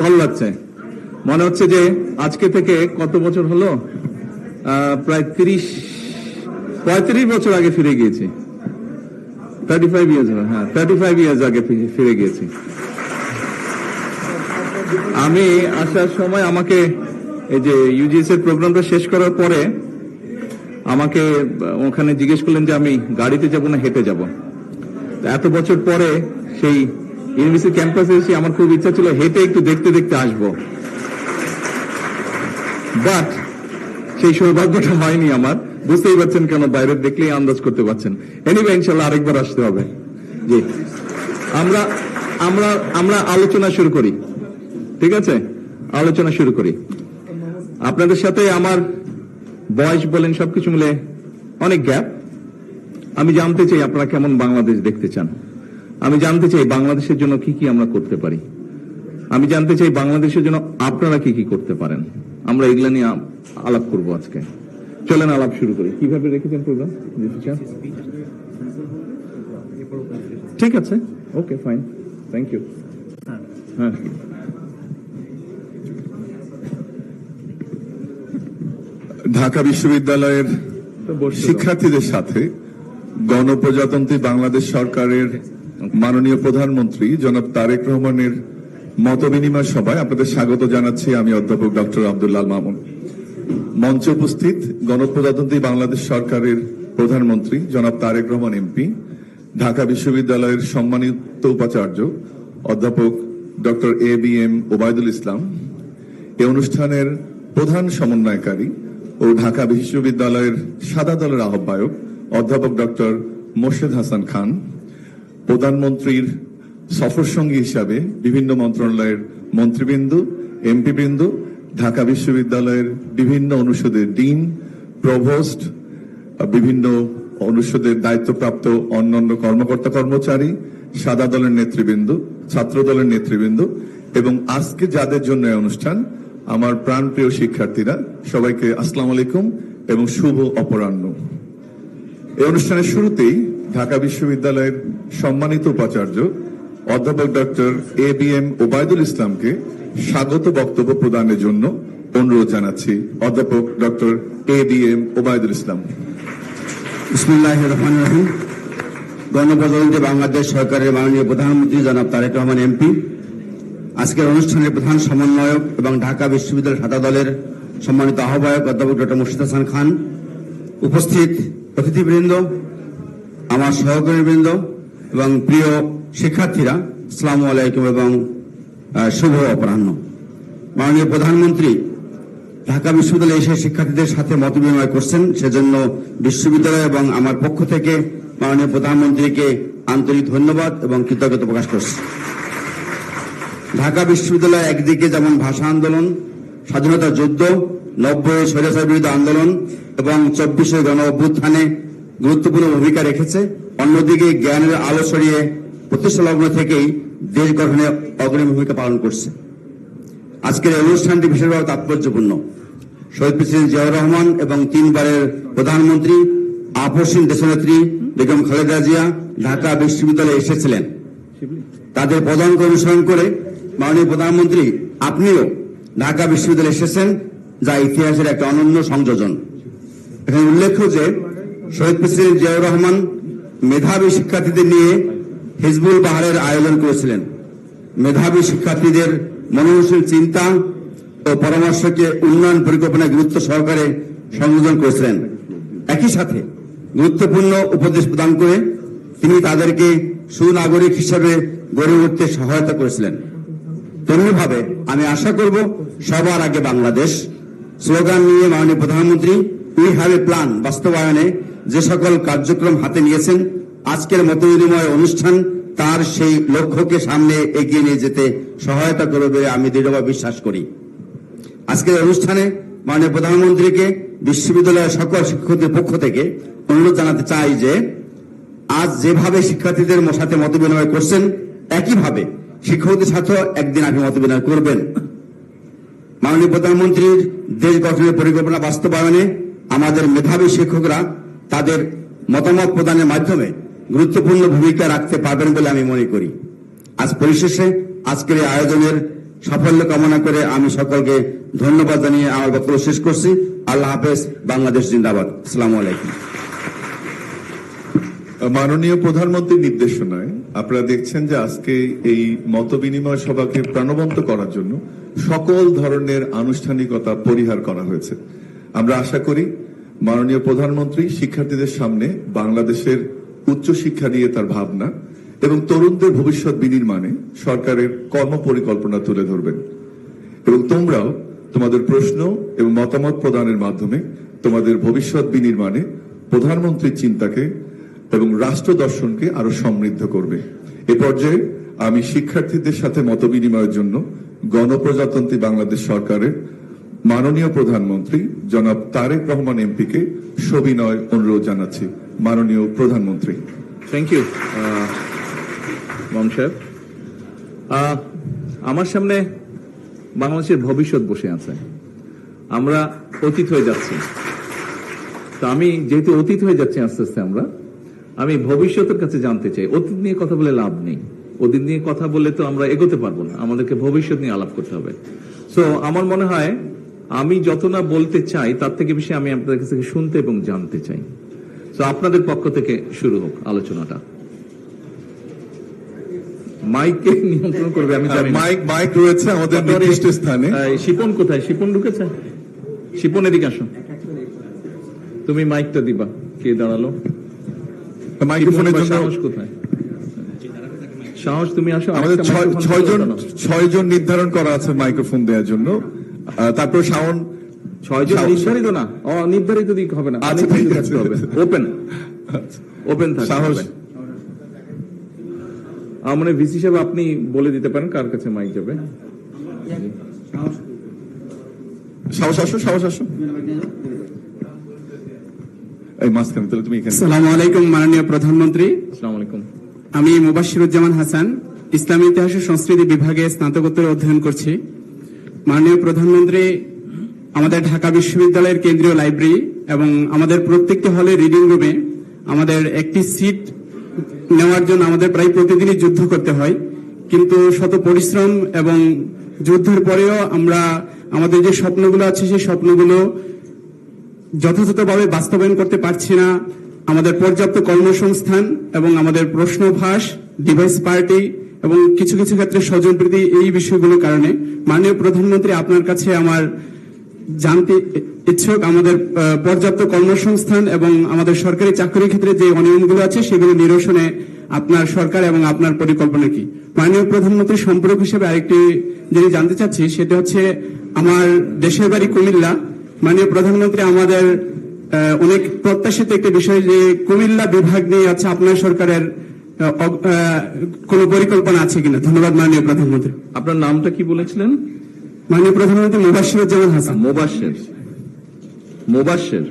ভালো লাগছে। মনে হচ্ছে যে আজকে থেকে কত বছর হলো, প্রায় 35 বছর আগে ফিরে গিয়েছি। 35 ইয়ার্স, হ্যাঁ 35 ইয়ার্স আগে ফিরে গিয়েছি। আমি আসার সময় আমাকে এই যে ইউজিএস এর প্রোগ্রামটা শেষ করার পরে আমাকে ওখানে জিজ্ঞেস করলেন যে আমি গাড়িতে যাব না হেঁটে যাব। এত বছর পরে সেই ইউনিভার্সিটি ক্যাম্পাসে এসে আমার খুব ইচ্ছা ছিল হেঁটে একটু দেখতে দেখতে আসবো, বাট সেই সৌভাগ্যটা হয়নি আমার। বুঝতেই পারছেন কেন, বাইরে দেখলেই আন্দাজ করতে পারছেন। এনিওয়ে ইনশাল্লাহ আরেকবার আসতে হবে। জি, আমরা আমরা আমরা আলোচনা শুরু করি, ঠিক আছে? আলোচনা শুরু করি। আপনাদের সাথে আমার বয়স বলেন সবকিছু মিলে অনেক গ্যাপ। আমি জানতে চাই আপনারা কেমন বাংলাদেশ দেখতে চান। আমি জানতে চাই বাংলাদেশের জন্য কি কি আমরা করতে পারি। আমি জানতে চাই বাংলাদেশের জন্য আপনারা কি কি করতে পারেন। আমরা এগুলা নিয়ে আলাপ করব আজকে। চলেন আলাপ শুরু করি। কিভাবে রেখেছেন প্রোগ্রাম? ঠিক আছে, ওকে ফাইন, থ্যাংক ইউ। হ্যাঁ, ঢাকা বিশ্ববিদ্যালয়ের শিক্ষার্থীদের সাথে গণপ্রজাতন্ত্রী বাংলাদেশ সরকারের মাননীয় প্রধানমন্ত্রী জনাব তারেক রহমানের মতবিনিময় সভায় আপনাদের স্বাগত জানাচ্ছি। আমি অধ্যাপক ডক্টর আব্দুল্লাহ মামুন। মঞ্চে উপস্থিত গণপ্রজাতন্ত্রী বাংলাদেশ সরকারের প্রধানমন্ত্রী জনাব তারেক রহমান এমপি, ঢাকা বিশ্ববিদ্যালয়ের সম্মানিত উপাচার্য অধ্যাপক ডক্টর ABM ওবায়দুল ইসলাম, এই অনুষ্ঠানের প্রধান সমন্বয়কারী ও ঢাকা বিশ্ববিদ্যালয়ের সাদা দলের আহ্বায়ক অধ্যাপক ডক্টর মোর্শেদ হাসান খান, প্রধানমন্ত্রীর সফরসঙ্গী হিসাবে বিভিন্ন মন্ত্রণালয়ের মন্ত্রীবৃন্দ, এমপিবৃন্দ, ঢাকা বিশ্ববিদ্যালয়ের বিভিন্ন অনুষদের ডিন, প্রভোস্ট, বিভিন্ন অনুষদের দায়িত্বপ্রাপ্ত অন্যান্য কর্মকর্তা কর্মচারী, সাদা দলের নেতৃবৃন্দ, ছাত্র দলের নেতৃবৃন্দ এবং আজকে যাদের জন্য এই অনুষ্ঠান, আমার প্রাণপ্রিয় শিক্ষার্থীরা, সবাইকে আসসালামু আলাইকুম এবং শুভ অপরাহ্ন। এই অনুষ্ঠানের শুরুতেই ঢাকা বিশ্ববিদ্যালয়ের সম্মানিত উপাচার্য অধ্যাপক ডক্টর ABM ওবায়দুল ইসলামকে স্বাগত বক্তব্য প্রদানের জন্য অনুরোধ জানাচ্ছি। অধ্যাপক ডক্টর ABM ওবায়দুল ইসলাম। বিসমিল্লাহির রহমানির রহিম। গণপ্রজাতন্ত্রী বাংলাদেশ সরকারের মাননীয় প্রধানমন্ত্রী জনাব তারেক রহমান এমপি, আজকের অনুষ্ঠানের প্রধান সমন্বয়ক এবং ঢাকা বিশ্ববিদ্যালয়ের সাদা দলের সম্মানিত আহ্বায়ক অধ্যাপক ডক্টর মোর্শেদ হাসান খান, উপস্থিত অতিথিবৃন্দ, আমার সহকর্মীবৃন্দ এবং প্রিয় শিক্ষার্থীরা, আসসালামু আলাইকুম এবং শুভ অপরাহ্ন। মাননীয় প্রধানমন্ত্রী ঢাকা বিশ্ববিদ্যালয়ে এসে শিক্ষার্থীদের সাথে মত বিনিময় করছেন, সেজন্য বিশ্ববিদ্যালয় এবং আমার পক্ষ থেকে মাননীয় প্রধানমন্ত্রীকে আন্তরিক ধন্যবাদ এবং কৃতজ্ঞতা প্রকাশ করছি। ঢাকা বিশ্ববিদ্যালয় একদিকে যেমন ভাষা আন্দোলন, স্বাধীনতা যুদ্ধ, 90 স্বৈরাচার বিরোধী আন্দোলন এবং 24 গণ অভ্যুত্থানে গুরুত্বপূর্ণ ভূমিকা রেখেছে, অন্যদিকে জ্ঞানের আলো ছড়িয়ে প্রতিষ্ঠা লগ্ন থেকেই দেশ গঠনে অগ্রণী ভূমিকা পালন করছে। আজকের এই অনুষ্ঠানটি বিশেষভাবে তাৎপর্যপূর্ণ। শহীদ প্রেসিডেন্ট জিয়াউর রহমান এবং 3 বারের প্রধানমন্ত্রী আপসহীন দেশনেত্রী বেগম খালেদা জিয়া ঢাকা বিশ্ববিদ্যালয়ে এসেছিলেন। তাদের পদাঙ্ক অনুসরণ করে মাননীয় প্রধানমন্ত্রী আপনিও ঢাকা বিশ্ববিদ্যালয়ে এসেছেন, যা ইতিহাসের একটা অনন্য সংযোজন। এখানে উল্লেখ্য যে শহীদ প্রেসিডেন্ট জিয়াউর রহমান মেধাবী শিক্ষার্থীদের নিয়ে হিজবুল বাহারের আয়োজন করেছিলেন। মেধাবী শিক্ষার্থীদের মননশীল চিন্তা ও পরামর্শকে উন্নয়ন পরিকল্পনায় গুরুত্ব সহকারে সংযোজন করেছিলেন। একই সাথে গুরুত্বপূর্ণ উপদেশ প্রদান করে তিনি তাদেরকে সুনাগরিক হিসেবে গড়ে উঠতে সহায়তা করেছিলেন। তেমনিভাবে আমি আশা করব সবার আগে বাংলাদেশ স্লোগান নিয়ে মাননীয় প্রধানমন্ত্রী উই হ্যাভ এ প্ল্যান বাস্তবায়নে যে সকল কার্যক্রম হাতে নিয়েছেন, আজকের মতবিনিময় অনুষ্ঠান তার সেই লক্ষ্যকে সামনে এগিয়ে নিয়ে যেতে সহায়তা করবে বলে আমি দৃঢ়ভাবে বিশ্বাস করি। আজকের অনুষ্ঠানে মাননীয় প্রধানমন্ত্রীকে বিশ্ববিদ্যালয়ের সকল শিক্ষকদের পক্ষ থেকে অনুরোধ জানাতে চাই যে আজ যেভাবে শিক্ষার্থীদের সাথে মতবিনিময় করছেন, একইভাবে শিক্ষকদের সাথেও একদিন আপনি মতবিনিময় করবেন। মাননীয় প্রধানমন্ত্রীর দেশ গঠনের পরিকল্পনা বাস্তবায়নে আমাদের মেধাবী শিক্ষকরা তাদের মতামত প্রদানের মাধ্যমে গুরুত্বপূর্ণ ভূমিকা রাখতে পারবেন বলে আমি মনে করি। আজ পরিশেষে আজকের এই আয়োজনের সাফল্য কামনা করে আমি সকলকে ধন্যবাদ জানিয়ে আমার বক্তব্য শেষ করছি। আল্লাহ হাফেজ। বাংলাদেশ জিন্দাবাদ। আসসালামু আলাইকুম। মাননীয় প্রধানমন্ত্রীর নির্দেশনায় আপনারা দেখছেন যে আজকে এই মতবিনিময় সভাকে প্রাণবন্ত করার জন্য সকল ধরনের আনুষ্ঠানিকতা পরিহার করা হয়েছে। আমরা আশা করি মাননীয় প্রধানমন্ত্রী শিক্ষার্থীদের সামনে বাংলাদেশের উচ্চশিক্ষা নিয়ে তার ভাবনা এবং তরুণদের ভবিষ্যৎ বিনির্মাণে সরকারের কর্মপরিকল্পনা তুলে ধরবেন এবং তোমরাও তোমাদের প্রশ্ন এবং মতামত প্রদানের মাধ্যমে তোমাদের ভবিষ্যৎ বিনির্মাণে প্রধানমন্ত্রীর চিন্তাকে এবং রাষ্ট্র দর্শনকে আরো সমৃদ্ধ করবে। এ পর্যায়ে আমি শিক্ষার্থীদের সাথে মতবিনিময়ের জন্য গণপ্রজাতন্ত্রী বাংলাদেশ সরকারের মাননীয় প্রধানমন্ত্রী জনাব তারেক রহমান এমপিকে সবিনয় অনুরোধ জানাচ্ছি। মাননীয় প্রধানমন্ত্রী। থ্যাংক ইউ মাম সাহেব। আমার সামনে বাংলাদেশের ভবিষ্যৎ বসে আছে, আমরা অতীত হয়ে যাচ্ছি। তো আমি যেহেতু অতীত হয়ে যাচ্ছি আস্তে আস্তে, আমি ভবিষ্যতের কাছে জানতে চাই। অতীত নিয়ে কথা বলে লাভ নেই, অতীত নিয়ে কথা বললে তো আমরা এগোতে পারবো না, আমাদেরকে ভবিষ্যৎ নিয়ে আলাপ করতে হবে। সো আমার মনে হয় আমি যত না বলতে চাই তার থেকে বেশি আমি আপনাদের কাছ থেকে শুনতে এবং জানতে চাই। তো আপনাদের পক্ষ থেকে শুরু হোক আলোচনাটা। মাইককে নিয়ন্ত্রণ করবে আমি জানি না। মাইক রয়েছে আমাদের নির্দিষ্ট স্থানে। শিপন কোথায়? শিপন ঢুকেছে? শিপন এদিকে আসো, তুমি মাইকটা দিবা। কে দাঁড়ালো? মাইক্রোফোনের জন্য সাহস কোথায়? সাহস তুমি আসো। আমাদের ছয়জন নির্ধারণ করা আছে মাইক্রোফোন দেওয়ার জন্য। তারপর শাওন। 6 জন নির্ধারিত না, নির্ধারিত দিক হবে না, ওপেন ওপেন থাকে। সাহস। মানে ভিসি সাহেব আপনি বলে দিতে পারেন কার কাছে মাইক যাবে। সাহস আসো, সাহস আসো। এই মাঝখানে তাহলে তুমি এখানে। আসসালামু আলাইকুম মাননীয় প্রধানমন্ত্রী। আসসালামু আলাইকুম। আমি মুবাশশিরুজ্জামান হাসান, ইসলামী ইতিহাস ও সংস্কৃতি বিভাগে স্নাতকোত্তর অধ্যয়ন করছি। মাননীয় প্রধানমন্ত্রী, আমাদের ঢাকা বিশ্ববিদ্যালয়ের কেন্দ্রীয় লাইব্রেরি এবং আমাদের প্রত্যেকটি হলে রিডিং রুমে আমাদের একটি সিট নেওয়ার জন্য আমাদের প্রায় প্রতিদিনই যুদ্ধ করতে হয়, কিন্তু শত পরিশ্রম এবং যুদ্ধের পরেও আমরা আমাদের যে স্বপ্নগুলো আছে সেই স্বপ্নগুলো যথাযথভাবে বাস্তবায়ন করতে পারছি না। আমাদের পর্যাপ্ত কর্মসংস্থান এবং আমাদের প্রশ্নভাস, ডিভাইস পার্টি এবং কিছু কিছু ক্ষেত্রে স্বজনপ্রীতি, এই বিষয়গুলোর কারণে মাননীয় প্রধানমন্ত্রী আপনার কাছে আমার জানতে ইচ্ছুক আমাদের পর্যাপ্ত কর্মসংস্থান এবং আমাদের সরকারি চাকরির ক্ষেত্রে যে অনিয়মগুলো আছে সেগুলো নিরসনে আপনার সরকার এবং আপনার পরিকল্পনা কি। মাননীয় প্রধানমন্ত্রী, সম্পর্ক হিসেবে আরেকটি জিনিস জানতে চাচ্ছি, সেটা হচ্ছে আমার দেশের বাড়ি কুমিল্লা। মাননীয় প্রধানমন্ত্রী, আমাদের অনেক প্রত্যাশিত একটি বিষয় যে কুমিল্লা বিভাগ নিয়ে আছে আপনার সরকারের কোন পরিকল্পনা আছে কিনা। ধন্যবাদ মাননীয় প্রধানমন্ত্রী। আপনার নামটা কি বলেছিলেন? মাননীয় প্রধানমন্ত্রী মুবাশশিরুজ্জামান হাসান। মোবাশ্বের। মোবাশ্বের।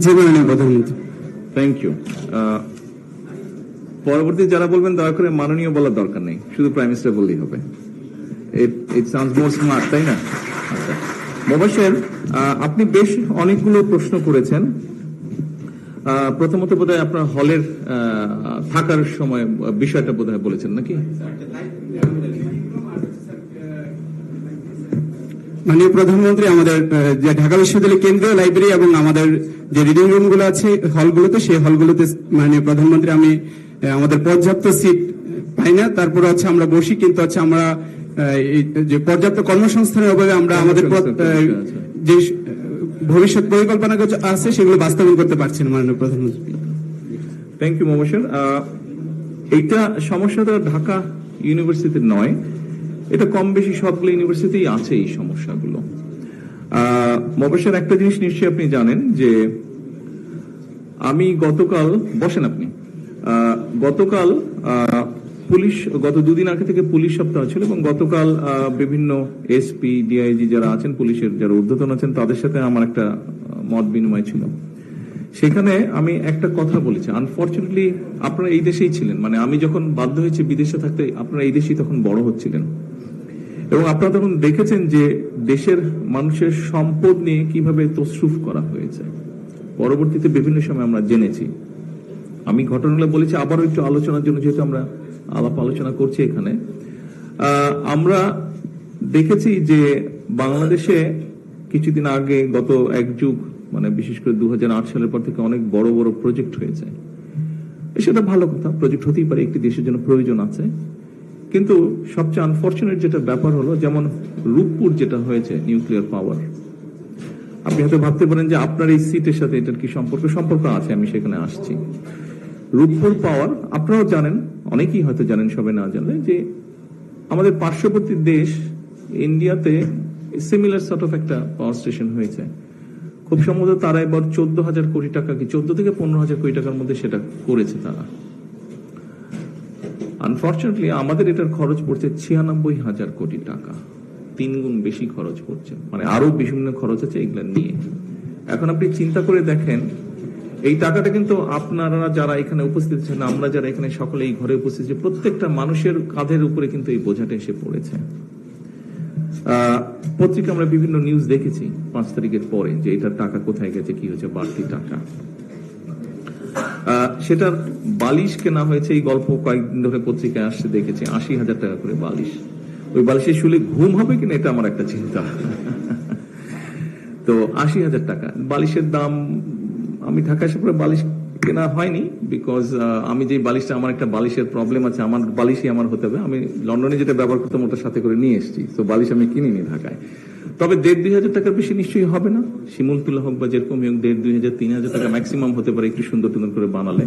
জি মাননীয় প্রধানমন্ত্রী। Thank you. পরবর্তী যারা বলবেন দয়া করে মাননীয় বলার দরকার নেই, শুধু প্রাইম মিনিস্টার বললেই হবে। ইট সাউন্ডস মোর স্মার্ট, তাই না? আচ্ছা মোবাশ্বের, আপনি বেশ অনেকগুলো প্রশ্ন করেছেন। প্রথমত বোধহয় আপনার হলের থাকার সময় বিষয়টা বোধহয় বলেছেন নাকি? মাননীয় প্রধানমন্ত্রী, আমাদের যে ঢাকা বিশ্ববিদ্যালয় কেন্দ্রীয় লাইব্রেরি এবং আমাদের যে রিডিং রুম গুলো আছে হলগুলোতে, সেই হলগুলোতে মাননীয় প্রধানমন্ত্রী আমি আমাদের পর্যাপ্ত সিট পাই না। তারপরে হচ্ছে আমরা বসি, কিন্তু হচ্ছে আমরা যে পর্যাপ্ত কর্মসংস্থানের অভাবে আমরা আমাদের যে ভবিষ্যৎ পরিকল্পনা আছে সেগুলো বাস্তবায়ন করতে পারছি না মাননীয় প্রধানমন্ত্রী। Thank you Mobassher. এইটা সমস্যাটা ঢাকা ইউনিভার্সিটির নয়, এটা কম বেশি সবগুলো ইউনিভার্সিটি আছে এই সমস্যাগুলো। মোবাশ্বের, একটা জিনিস নিশ্চয়ই আপনি জানেন যে আমি গতকাল গতকাল পুলিশ, গত দুদিন আগে থেকে পুলিশ সপ্তাহ ছিল এবং গতকাল বিভিন্ন এসপি, ডিআইজি যারা আছেন, পুলিশের যারা ঊর্ধ্বতন আছেন, তাদের সাথে আমার একটা মত বিনিময় ছিল। সেখানে আমি একটা কথা বলেছি, আনফরচুনেটলি আপনারা এই দেশেই ছিলেন, মানে আমি যখন বাধ্য হয়েছি বিদেশে থাকতে, আপনারা এই দেশেই তখন বড় হচ্ছিলেন এবং আপনারা তখন দেখেছেন যে দেশের মানুষের সম্পদ নিয়ে কিভাবে তসরুফ করা হয়েছে। পরবর্তীতে বিভিন্ন সময় আমরা জেনেছি। আমি ঘটনাগুলো বলেছি আবারও একটু আলোচনার জন্য, যেহেতু আমরা আলাপ আলোচনা করছি এখানে। আমরা দেখেছি যে বাংলাদেশে কিছুদিন আগে গত এক যুগ মানে বিশেষ করে 2008 সালের পর থেকে অনেক বড় বড় প্রজেক্ট হয়েছে। সেটা ভালো কথা, প্রজেক্ট হতেই পারে, একটি দেশের জন্য প্রয়োজন আছে। কিন্তু সবচেয়ে আনফরচুনেট যেটা ব্যাপার হলো, যেমন রূপপুর যেটা হয়েছে নিউক্লিয়ার পাওয়ার, আপনি হয়তো ভাবতে পারেন যে আপনার এই সিটের সাথে এটার কি সম্পর্ক আছে, আমি সেখানে আসছি। রূপপুর পাওয়ার আপনারাও জানেন, অনেকেই হয়তো জানেন, সবে না জানলে, যে আমাদের পার্শ্ববর্তী দেশ ইন্ডিয়াতে সিমিলার সর্ট অফ একটা পাওয়ার স্টেশন হয়েছে। খুব সম্ভবত তারা এবার 14,000 কোটি টাকা, কি 14 থেকে 15,000 কোটি টাকার মধ্যে সেটা করেছে তারা। আনফরচুনেটলি আমাদের এটার খরচ পড়ছে 96,000 কোটি টাকা, 3 গুণ বেশি খরচ পড়ছে, মানে আরো বিভিন্ন খরচ আছে এগুলা নিয়ে। এখন আপনি চিন্তা করে দেখেন, এই টাকাটা কিন্তু আপনারা যারা এখানে উপস্থিত আছেন, আমরা যারা এখানে সকলে এই ঘরে উপস্থিত আছি, প্রত্যেকটা মানুষের কাঁধের উপরে কিন্তু এই বোঝাটা এসে পড়েছে। পত্রিকা আমরা বিভিন্ন নিউজ দেখেছি 5 তারিখের পরে যে এটার টাকা কোথায় গেছে, কি হয়েছে, বাড়তি টাকা। সেটার বালিশ কেনা হয়েছে, এই গল্প কয়েকদিন ধরে পত্রিকায় আসছে, দেখেছি 80,000 টাকা করে বালিশ। ওই বালিশে শুলে ঘুম হবে কিনা এটা আমার একটা চিন্তা। তো 80,000 টাকা বালিশের দাম। আমি ঢাকা এসে পরে বালিশ কেনা হয়নি, বিকজ আমি যে বালিশটা, আমার একটা বালিশের প্রবলেম আছে, আমার বালিশই আমার হতে হবে। আমি লন্ডনে যেটা ব্যবহার করতাম ওটার সাথে করে নিয়ে এসেছি, তো বালিশ আমি কিনিনি ঢাকায়। তবে 1,500-2,000 টাকার বেশি নিশ্চয়ই হবে না। শিমুল তুলা হোক বা যেরকম হোক, 1,500-2,000-3,000 টাকা ম্যাক্সিমাম হতে পারে, একটু সুন্দর সুন্দর করে বানালে।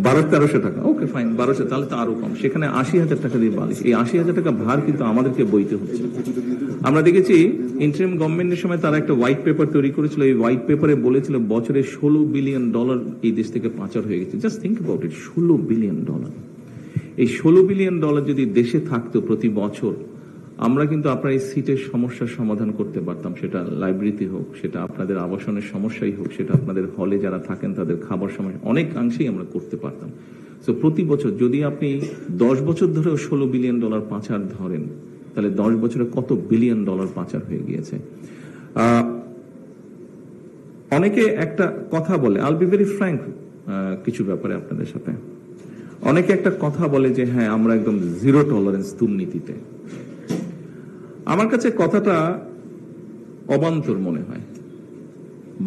1200-1300 টাকা, ওকে ফাইন, 1200, তাহলে তো আরো কম। সেখানে 80,000 টাকা দিয়ে বালিশ, এই 80,000 টাকা ভার কিন্তু আমাদেরকে বইতে হচ্ছে। আমরা দেখেছি ইন্টারিম গভর্নমেন্টের সময় তারা একটা হোয়াইট পেপার তৈরি করেছিল, এই হোয়াইট পেপারে বলেছিল বছরে $16 বিলিয়ন এই দেশ থেকে পাচার হয়ে গেছে। Just think about it, $16 billion. এই $16 বিলিয়ন যদি দেশে থাকতো প্রতি বছর, আমরা কিন্তু আপনার এই সিটের সমস্যার সমাধান করতে পারতাম। সেটা লাইব্রেরিতে হোক, সেটা আপনাদের আবাসনের সমস্যাই হোক, সেটা আপনাদের হলে যারা থাকেন তাদের খাবার সমস্যা, অনেকাংশেই আমরা করতে পারতাম। তো প্রতি বছর যদি আপনি 10 বছর ধরেও $16 বিলিয়ন পাচার ধরেন, তাহলে 10 বছরে কত বিলিয়ন ডলার পাচার হয়ে গিয়েছে। অনেকে একটা কথা বলে, আইল বি ভেরি ফ্র্যাঙ্ক কিছু ব্যাপারে আপনাদের সাথে, অনেকে একটা কথা বলে যে হ্যাঁ আমরা একদম জিরো টলারেন্স দুর্নীতিতে। আমার কাছে কথাটা অবান্তর মনে হয়।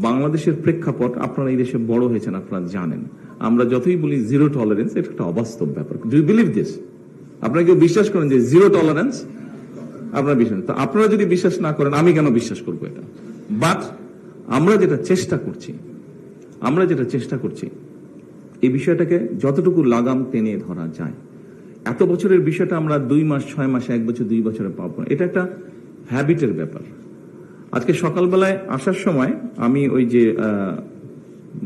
বাংলাদেশের প্রেক্ষাপট, আপনারা এই দেশে বড় হয়েছেন, আপনারা জানেন, আমরা যতই বলি জিরো টলারেন্স, এটা একটা অবাস্তব ব্যাপার। Do you believe this? আপনারা কেউ বিশ্বাস করেন যে জিরো টলারেন্স? আপনারা বিশ্বাস, তো আপনারা যদি বিশ্বাস না করেন, আমি কেন বিশ্বাস করবো এটা? বাট আমরা যেটা চেষ্টা করছি এই বিষয়টাকে যতটুকু লাগাম টেনে ধরা যায়। এত বছরের বিষয়টা আমরা 2 মাস, 6 মাস, 1 বছর, 2 বছরে পাবো না। এটা একটা হ্যাবিটের ব্যাপার। আজকে সকালবেলায় আসার সময় আমি ওই যে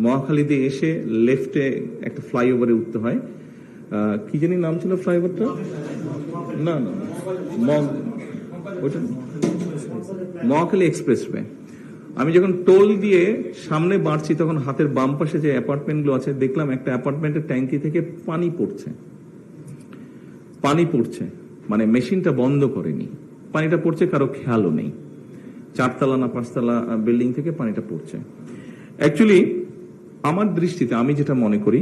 মহাখালীতে এসে লেফটে একটা ফ্লাইওভারে উঠতে হয়, কি জানি নাম ছিল ফ্লাইওভারটা, না ওইটা মহাখালী এক্সপ্রেসওয়ে। আমি যখন টোল দিয়ে সামনে বাড়ছি, তখন হাতের বাম পাশে যে অ্যাপার্টমেন্ট গুলো আছে, দেখলাম একটা অ্যাপার্টমেন্টের ট্যাঙ্কি থেকে পানি পড়ছে, মানে মেশিনটা বন্ধ করেনি, পানিটা পড়ছে, কারো খেয়ালও নেই। 4তলা না 5তলা বিল্ডিং থেকে পানিটা পড়ছে। অ্যাকচুয়ালি আমার দৃষ্টিতে আমি যেটা মনে করি,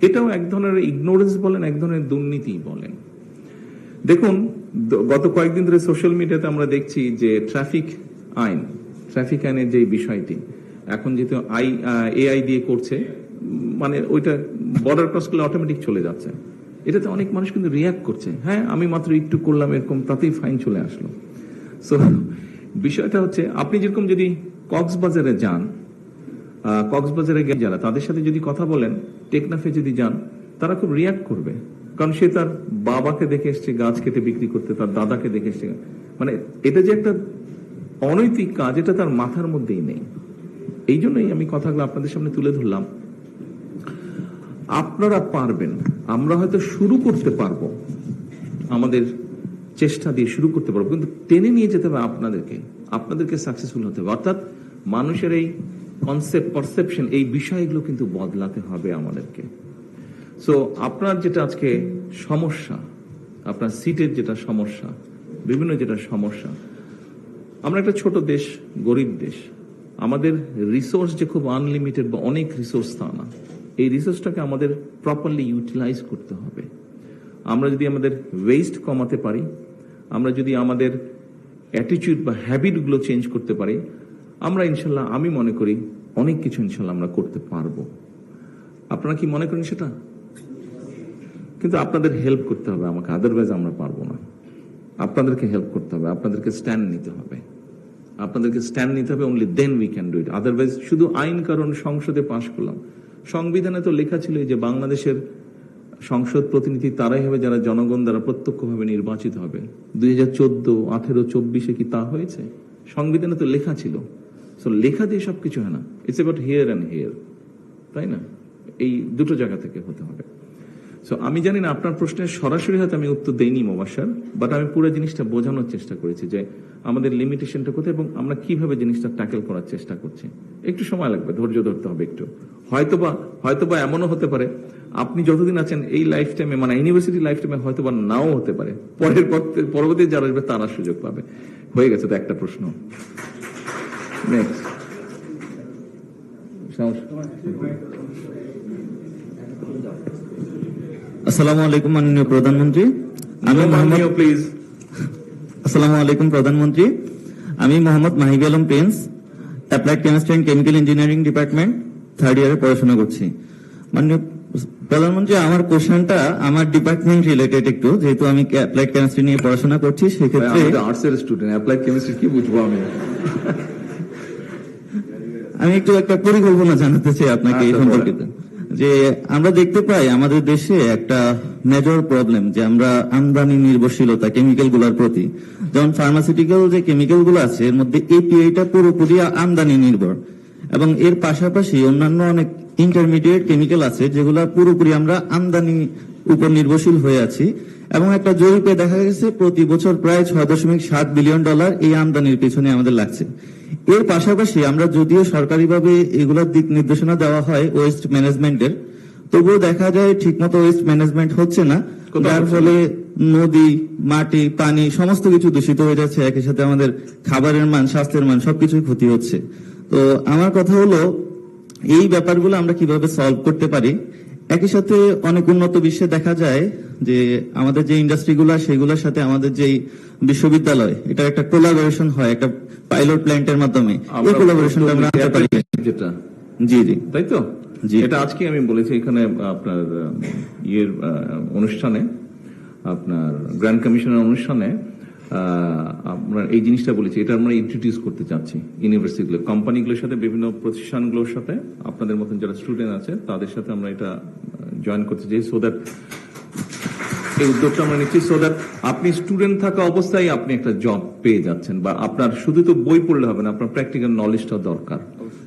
এটাও এক ধরনের ইগনোরেন্স বলেন, এক ধরনের দুর্নীতি বলেন। দেখুন, গত কয়েকদিন ধরে সোশ্যাল মিডিয়াতে আমরা দেখছি যে ট্রাফিক আইনের যে বিষয়টি এখন যেহেতু এআই দিয়ে করছে, মানে ওইটা বর্ডার ক্রস করলে অটোমেটিক চলে যাচ্ছে, এটাতে অনেক মানুষ কিন্তু রিয়াক্ট করছে, হ্যাঁ আমি মাত্র একটু করলাম এরকম, তাতেই ফাইন চলে আসলো। সো বিষয়টা হচ্ছে, আপনি যেরকম যদি কক্সবাজারে যান, কক্সবাজারে গিয়ে যারা তাদের সাথে যদি কথা বলেন, টেকনাফে যদি যান, তারা খুব রিয়াক্ট করবে, কারণ সে তার বাবাকে দেখে এসছে গাছ কেটে বিক্রি করতে, তার দাদাকে দেখে এসছে, মানে এটা যে একটা অনৈতিক কাজ, এটা তার মাথার মধ্যেই নেই। এই জন্যই আমি কথাগুলো আপনাদের সামনে তুলে ধরলাম। আপনারা পারবেন, আমরা হয়তো শুরু করতে পারবো, আমাদের চেষ্টা দিয়ে শুরু করতে পারবো, কিন্তু টেনে নিয়ে যেতে হবে আপনাদেরকে সাকসেসফুল হতে হবে। অর্থাৎ মানুষের এই কনসেপ্ট, পারসেপশন, এই বিষয়গুলো কিন্তু বদলাতে হবে আমাদেরকে। সো আপনার যেটা আজকে সমস্যা, আপনার সিটের যেটা সমস্যা, বিভিন্ন যেটা সমস্যা, আমরা একটা ছোট দেশ, গরিব দেশ, আমাদের রিসোর্স যে খুব আনলিমিটেড বা অনেক রিসোর্স তা না। এই রিসোর্সটাকে আমাদের প্রপারলি ইউটিলাইজ করতে হবে। আমরা যদি আমাদের ওয়েস্ট কমাতে পারি, আমরা যদি আমাদের অ্যাটিটিউড বা হ্যাবিটগুলো চেঞ্জ করতে পারি, আমরা ইনশাল্লাহ, আমি মনে করি অনেক কিছু ইনশাল্লাহ আমরা করতে পারবো। আপনারা কি মনে করেন সেটা? কিন্তু আপনাদের হেল্প করতে হবে আমাকে, আদারওয়াইজ আমরা পারবো না। আপনাদেরকে হেল্প করতে হবে, আপনাদেরকে স্ট্যান্ড নিতে হবে, আপনাদেরকে স্ট্যান্ড নিতে হবে। Only then we can do it. Otherwise শুধু আইন কারণ সংসদে পাশ করলাম, সংবিধানে তো লেখা ছিল যে বাংলাদেশের সংসদ প্রতিনিধি তারাই হবে যারা জনগণ দ্বারা প্রত্যক্ষভাবে নির্বাচিত হবে। 2014, 18, 24 কি তা হয়েছে? সংবিধানে তো লেখা ছিল। সো লেখা দিয়ে সবকিছু হয় না, it's about here and here, তাই না? এই দুটো জায়গা থেকে হতে হবে। সো আমি জানি না আপনার প্রশ্নের সরাসরি হয়তো আমি উত্তর দেইনি মোবাশ্বের, বাট আমি পুরো জিনিসটা বোঝানোর চেষ্টা করেছি যে আমাদের লিমিটেশনটা কোথায় এবং আমরা কিভাবে জিনিসটা ট্যাকেল করার চেষ্টা করছি। একটু সময় লাগবে, ধৈর্য ধরতে হবে একটু। হয়তোবা এমনও হতে পারে আপনি যতদিন আছেন এই লাইফ টাইমে, মানে ইউনিভার্সিটি লাইফ টাইমে হয়তোবা নাও হতে পারে, পরবর্তী যারা আসবে তারা সুযোগ পাবে। হয়ে গেছে তো একটা প্রশ্ন। নেক্সট। আসসালামু আলাইকুম মাননীয় প্রধানমন্ত্রী। প্লিজ। আসসালামু আলাইকুম প্রধানমন্ত্রী, আমি Mohammad Mahibi Alam Prince, applied chemistry and chemical engineering department 3rd ইয়ারে পড়াশোনা করছি। মাননীয় প্রধানমন্ত্রী, আমার কোশ্চেনটা আমার ডিপার্টমেন্ট রিলেটেড একটু, যেহেতু আমি অ্যাপ্লাইড কেমিস্ট্রি নিয়ে পড়াশোনা করছি, সেক্ষেত্রে আর্টসের স্টুডেন্ট, অ্যাপ্লাইড কেমিস্ট্রি কি বুঝবো আমি? আমি একটু একটা পরিকল্পনা জানাতে চাই আপনাকে এই সম্পর্কিত। যে আমরা দেখতে পাই আমাদের দেশে একটা মেজর প্রবলেম যে আমরা আমদানি নির্ভরশীলতা কেমিক্যাল গুলার প্রতি। যেমন ফার্মাসিউটিক্যাল যে কেমিক্যাল গুলো আছে এর মধ্যে এপিআইটা পুরোপুরি আমদানি নির্ভর, এবং এর পাশাপাশি অন্যান্য অনেক ইন্টারমিডিয়েট কেমিক্যাল আছে যেগুলো পুরোপুরি আমরা আমদানি উপর নির্ভরশীল হয়ে আছি। এবং একটা জরিপে দেখা গেছে প্রতি বছর প্রায় $6.7 বিলিয়ন এই আমদানির পিছনে আমাদের লাগছে। এর পাশাপাশি আমরা যদিও সরকারিভাবে এগুলোর দিক নির্দেশনা দেওয়া হয় ওয়েস্ট ম্যানেজমেন্টের, তবুও দেখা যায় ঠিকমতো ওয়েস্ট ম্যানেজমেন্ট হচ্ছে না, যার ফলে নদী, মাটি, পানি সমস্ত কিছু দূষিত হয়ে যাচ্ছে। একই সাথে আমাদের খাবারের মান, স্বাস্থ্যের মান সবকিছুই ক্ষতি হচ্ছে। তো আমার কথা হলো এই ব্যাপারগুলো আমরা কিভাবে সলভ করতে পারি। একই সাথে অনেক উন্নত বিশ্বে দেখা যায় যে আমাদের যে ইন্ডাস্ট্রিগুলো সেগুলোর সাথে আমাদের যে বিশ্ববিদ্যালয়, এটা একটা কোলাবোরেশন হয় একটা পাইলট প্ল্যান্টের মাধ্যমে। এই কোলাবোরেশনটা আমরা আনতে পারি যেটা, জি জি তাই তো? জি, এটা আজকে আমি বলেছি এখানে আপনার ইয়ের অনুষ্ঠানে, আপনার গ্র্যান্ড কমিশনের অনুষ্ঠানে আমরা এই জিনিসটা বলেছি। এটা আমরা ইন্ট্রোডিউস করতে চাচ্ছি ইউনিভার্সিটিগুলো, কোম্পানিগুলোর সাথে, বিভিন্ন প্রতিষ্ঠানগুলোর সাথে, আপনাদের মতন যারা স্টুডেন্ট আছে তাদের সাথে আমরা এটা জয়েন করতে চাই। সো দ্যাট এই উদ্যোগটা আমরা নিচ্ছি, সো দ্যাট আপনি স্টুডেন্ট থাকা অবস্থায় আপনি একটা জব পেয়ে যাচ্ছেন, বা আপনার শুধু তো বই পড়লে হবে না, আপনার প্র্যাকটিক্যাল নলেজটা দরকার।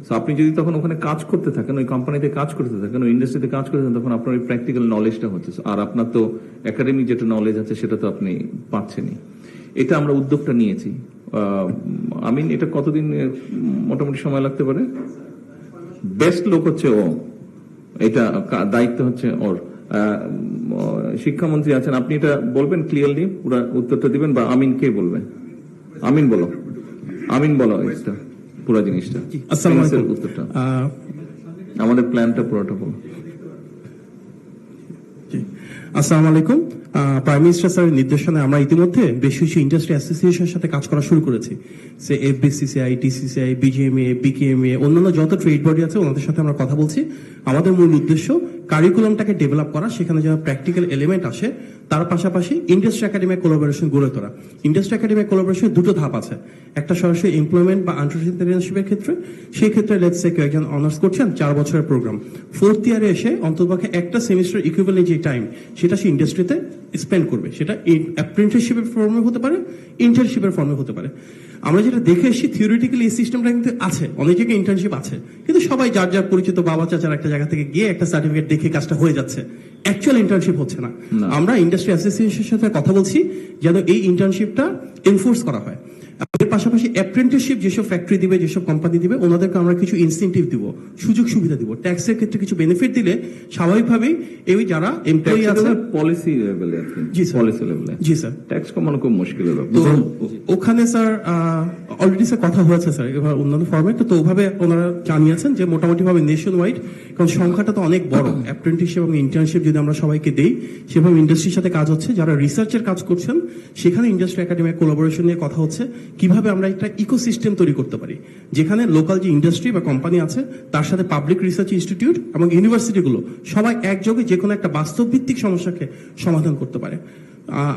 তো আপনি যদি তখন ওখানে কাজ করতে থাকেন, ওই কোম্পানিতে কাজ করতে থাকেন, ওই ইন্ডাস্ট্রিতে কাজ করতে থাকেন, তখন আপনার ওই প্র্যাকটিক্যাল নলেজটা হচ্ছে। আর আপনার তো একাডেমিক যেটা নলেজ আছে সেটা তো আপনি পাচ্ছেনই। এটা আমরা উদ্যোগটা নিয়েছি। আমি এটা কতদিন মোটামুটি সময় লাগতে পারে? বেস্ট লোক হচ্ছে ও, এটা দায়িত্ব হচ্ছে ওর। শিক্ষামন্ত্রী আছেন, আপনি এটা বলবেন ক্লিয়ারলি, পুরো উত্তরটা দিবেন, বা আমিন কে বলবে? আমিন বলো, আমিন বলো এটা পুরো জিনিসটা, উত্তরটা, আমাদের প্ল্যানটা পুরোটা বলো। আসসালামু আলাইকুম। প্রাইম মিনিস্টার স্যারের নির্দেশনায় আমরা ইতিমধ্যে বেশ কিছু ইন্ডাস্ট্রি অ্যাসোসিয়েশনের সাথে কাজ করা শুরু করেছি। সে এফবিসিসিআই, টিসিসিআই, বিজিএমএ, বিকেএমএ, অন্যান্য যত ট্রেড বডি আছে ওনাদের সাথে আমরা কথা বলছি। আমাদের মূল উদ্দেশ্য কারিকুলামটাকে ডেভেলপ করা, সেখানে যারা প্র্যাকটিক্যাল এলিমেন্ট আসে, তার পাশাপাশি ইন্ডাস্ট্রি একাডেমিক কোলাবোরেশন গড়ে তোলা। ইন্ডাস্ট্রি একাডেমিক কোলাবোরেশনের দুটো ধাপ আছে, একটা সরাসরি এমপ্লয়মেন্ট বা এন্টারপ্রেনারশিপের ক্ষেত্রে। সেই ক্ষেত্রে লেটস সে কেউ একজন অনার্স করছেন, 4 বছরের প্রোগ্রাম, 4th ইয়ারে এসে অন্ততপক্ষে একটা সেমিস্টার ইকুইভ্যালেন্ট যে টাইম সেটা সে ইন্ডাস্ট্রিতে স্পেন্ড করবে। সেটা অ্যাপ্রেন্টিসশিপের ফর্মে হতে পারে, ইন্টার্নশিপের ফর্মে হতে পারে। আমরা যেটা দেখে এসেছি থিওরিটিক্যালি এই সিস্টেমটা কিন্তু আছে, অনেক জায়গায় ইন্টার্নশিপ আছে, কিন্তু সবাই যার যার পরিচিত বাবা চাচার একটা জায়গা থেকে গিয়ে একটা সার্টিফিকেট দেখে কাজটা হয়ে যাচ্ছে, অ্যাকচুয়াল ইন্টার্নশিপ হচ্ছে না। আমরা ইন্ডাস্ট্রি অ্যাসোসিয়েশনের সাথে কথা বলছি যেন এই ইন্টার্নশিপটা এনফোর্স করা হয়। এর পাশাপাশি অ্যাপ্রেন্টিসশিপ যেসব ফ্যাক্টরি দিবে, যেসব কোম্পানি দিবে, ওনাদেরকে আমরা কিছু ইনসেন্টিভ দিব, সুযোগ সুবিধা দিব, ট্যাক্সের ক্ষেত্রে কিছু বেনিফিট দিলে স্বাভাবিকভাবেই এই যারা এমপ্লয়ি আছে পলিসি লেভেলে, জি স্যার, পলিসি লেভেলে, জি স্যার, ট্যাক্স কমানো খুব মুশকিল হবে। তো ওখানে স্যার অলরেডি স্যার কথা হয়েছে স্যার এবার অন্যান্য ফর্মেট তো ওভাবে ওনারা জানিয়েছেন যে মোটামুটি ভাবে নেশন ওয়াইড, কারণ সংখ্যাটা তো অনেক বড়, অ্যাপ্রেন্টিসশিপ এবং ইন্টার্নশিপ যদি আমরা সবাইকে দেই সেভাবে ইন্ডাস্ট্রির সাথে কাজ হচ্ছে, যারা রিসার্চের কাজ করছেন সেখানে ইন্ডাস্ট্রি একাডেমিক কোলাবোরেশন নিয়ে কথা হচ্ছে কিভাবে আমরা একটা ইকোসিস্টেম তৈরি করতে পারি যেখানে লোকাল যে ইন্ডাস্ট্রি বা কোম্পানি আছে তার সাথে পাবলিক রিসার্চ ইনস্টিটিউট এবং ইউনিভার্সিটিগুলো সবাই একযোগে যে কোনো একটা বাস্তব ভিত্তিক সমস্যাকে সমাধান করতে পারে।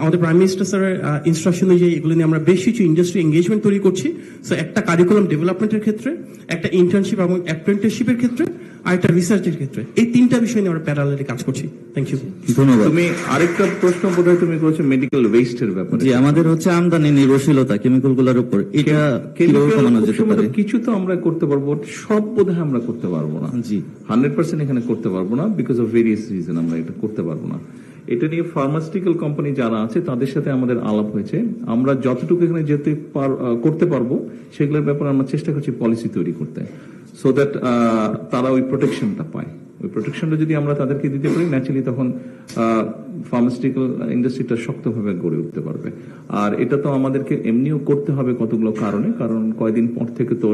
আমাদের প্রাইম মিনিস্টার স্যারের ইনস্ট্রাকশন অনুযায়ী এগুলো নিয়ে আমরা বেশ কিছু ইন্ডাস্ট্রি এঙ্গেজমেন্ট তৈরি করছি। সো একটা কারিকুলাম ডেভেলপমেন্টের ক্ষেত্রে, একটা ইন্টার্নশিপ এবং অ্যাপ্রেন্টিসশিপের ক্ষেত্রে, আর একটা রিসার্চের ক্ষেত্রে, এই তিনটা বিষয় নিয়ে আমরা প্যারালালি কাজ করছি। থ্যাংক ইউ, ধন্যবাদ। তুমি আরেকটা প্রশ্ন বোধহয় তুমি করেছো মেডিকেল ওয়েস্টের ব্যাপারে। জি, আমাদের হচ্ছে আমদানি নির্ভরশীলতা কেমিক্যাল গুলার উপর, এটা কিভাবে কমানো যেতে পারে? কিছু তো আমরা করতে পারবো, সব বোধহয় আমরা করতে পারবো না। জি, 100% এখানে করতে পারবো না, বিকজ অফ ভেরিয়াস রিজন আমরা এটা করতে পারবো না। এটা নিয়ে ফার্মাসিউটিক্যাল কোম্পানি যারা আছে তাদের সাথে আমাদের আলাপ হয়েছে, আমরা যতটুকু এখানে করতে পারবো সেগুলোর ব্যাপারে আমরা চেষ্টা করছি পলিসি তৈরি করতে, সো দ্যাট তারা ওই প্রোটেকশনটা পায়। ওই প্রোটেকশনটা যদি আমরা তাদেরকে দিতে পারি, ন্যাচারালি তখন ফার্মাসিউটিক্যাল ইন্ডাস্ট্রিটা শক্তভাবে গড়ে উঠতে পারবে। আর এটা তো আমাদেরকে এমনিও করতে হবে কতগুলো কারণে, কারণ কয়েকদিন পর থেকে তো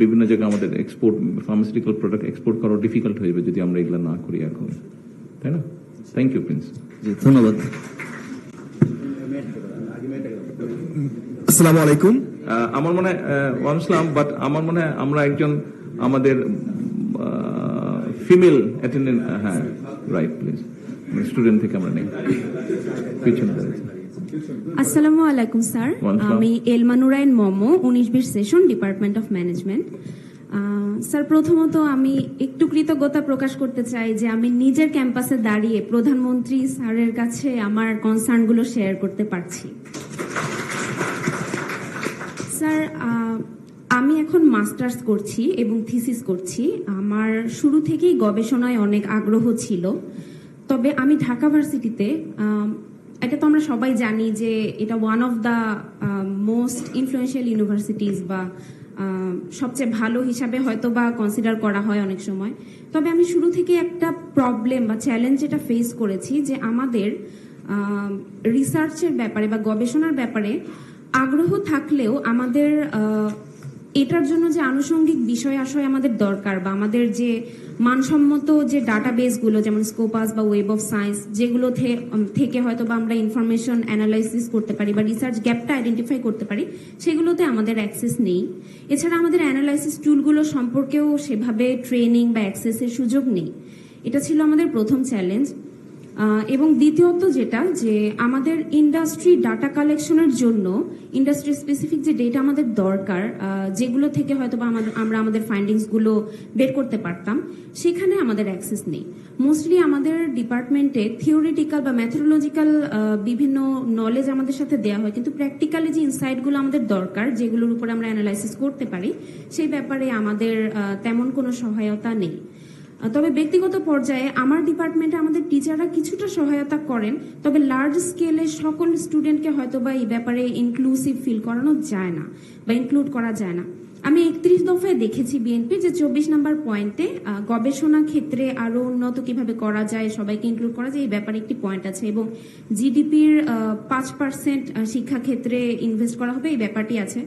বিভিন্ন জায়গায় আমাদের এক্সপোর্ট ফার্মাসিউটিক্যাল প্রোডাক্ট এক্সপোর্ট করা ডিফিকাল্ট হয়ে যাবে যদি আমরা এগুলো না করি এখন, তাই না? Thank you Prince. জি, ধন্যবাদ। আসসালামু আলাইকুম। আমার মনে হয় ওয়ালাইকুম, বাট আমার মনে হয় আমরা একজন আমাদের ফিমেল অ্যাটেন্ডেন্ট, হ্যাঁ রাইট প্লিজ, স্টুডেন্ট থেকে আমরা নেই পিছনে দাঁড়িয়েছি। আসসালামু আলাইকুম স্যার, ওয়ালাইকুম। আমি Elma Nurain Momo, 19-20 session, department of management. Sir, প্রথমত আমি একটু কৃতজ্ঞতা প্রকাশ করতে চাই যে আমি নিজের ক্যাম্পাসে দাঁড়িয়ে প্রধানমন্ত্রী স্যারের কাছে আমার কনসার্নগুলো শেয়ার করতে পারছি। স্যার, আমি এখন মাস্টার্স করছি এবং থিসিস করছি। আমার শুরু থেকেই গবেষণায় অনেক আগ্রহ ছিল, তবে আমি ঢাকা ভার্সিটিতে, এটা তো আমরা সবাই জানি যে এটা one of the most influential universities বা সবচেয়ে ভালো হিসাবে হয়তো বা কনসিডার করা হয় অনেক সময়। তবে আমি শুরু থেকে একটা প্রবলেম বা চ্যালেঞ্জ যেটা ফেস করেছি যে আমাদের রিসার্চের ব্যাপারে বা গবেষণার ব্যাপারে আগ্রহ থাকলেও আমাদের এটার জন্য যে আনুষঙ্গিক বিষয় আশয় আমাদের দরকার বা আমাদের যে মানসম্মত যে ডাটাবেসগুলো যেমন স্কোপাস বা ওয়েব অফ সায়েন্স, যেগুলো থেকে হয়তো বা আমরা ইনফরমেশন অ্যানালাইসিস করতে পারি বা রিসার্চ গ্যাপটা আইডেন্টিফাই করতে পারি, সেগুলোতে আমাদের অ্যাক্সেস নেই। এছাড়া আমাদের অ্যানালাইসিস টুলগুলো সম্পর্কেও সেভাবে ট্রেনিং বা অ্যাক্সেসের সুযোগ নেই। এটা ছিল আমাদের প্রথম চ্যালেঞ্জ। এবং দ্বিতীয়ত যেটা, যে আমাদের ইন্ডাস্ট্রি ডাটা কালেকশনের জন্য ইন্ডাস্ট্রি স্পেসিফিক যে ডেটা আমাদের দরকার, যেগুলো থেকে হয়তো বা আমরা আমাদের ফাইন্ডিংসগুলো বের করতে পারতাম, সেখানে আমাদের অ্যাক্সেস নেই। মোস্টলি আমাদের ডিপার্টমেন্টে থিওরিটিক্যাল বা ম্যাথোলজিক্যাল বিভিন্ন নলেজ আমাদের সাথে দেওয়া হয়, কিন্তু প্র্যাকটিক্যালি যে ইনসাইটগুলো আমাদের দরকার, যেগুলোর উপরে আমরা অ্যানালাইসিস করতে পারি, সেই ব্যাপারে আমাদের তেমন কোনো সহায়তা নেই। তবে ব্যক্তিগত পর্যায়ে আমার ডিপার্টমেন্টে আমাদের টিচাররা কিছুটা সহায়তা করেন, তবে লার্জ স্কেলে সকল স্টুডেন্টকে হয়তো বা এই ব্যাপারে ইনক্লুসিভ ফিল করানো যায় না বা ইনক্লুড করা যায় না। আমি 31 দফায় দেখেছি বিএনপি যে 24 নম্বর পয়েন্টে গবেষণা ক্ষেত্রে আরো উন্নত কিভাবে করা যায়, সবাইকে ইনক্লুড করা যায়, এই ব্যাপারে একটি পয়েন্ট আছে এবং জিডিপির 5% শিক্ষা ক্ষেত্রে ইনভেস্ট করা হবে, এই ব্যাপারটি আছে।